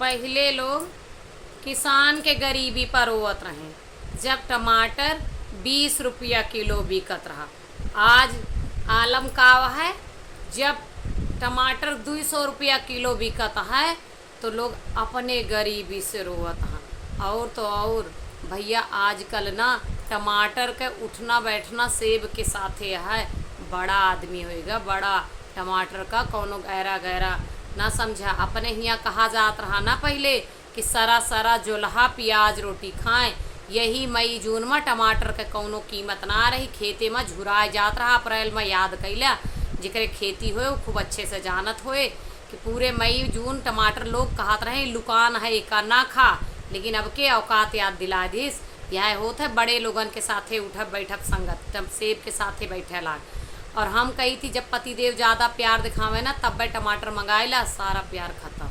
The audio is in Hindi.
पहले लोग किसान के गरीबी पर रोवत रहे जब टमाटर 20 रुपया किलो बिकत रहा। आज आलम का है, जब टमाटर 200 रुपया किलो बिकत है तो लोग अपने गरीबी से रोवत हैं। और तो और भैया आजकल ना टमाटर के उठना बैठना सेब के साथे है। बड़ा आदमी होएगा, बड़ा टमाटर का कोनो गहरा गहरा ना समझा। अपने हियाँ कहा जात रहा ना पहले कि सरा सरा जोलहा प्याज रोटी खाएं। यही मई जून में टमाटर के कौनो कीमत ना रही, खेते में झुराए जात रहा। अप्रैल में याद कैला जिकरे खेती होए वो खूब अच्छे से जानत होए कि पूरे मई जून टमाटर लोग कहत रहे लुकान है एका ना खा। लेकिन अब के औकात याद दिला दिस। यह होत है बड़े लोगन के साथे उठक बैठक संगत, तब सेब के साथे बैठे लाग। और हम कही थी जब पतिदेव ज़्यादा प्यार दिखावे ना तब टमाटर मंगाएला, सारा प्यार खत्म।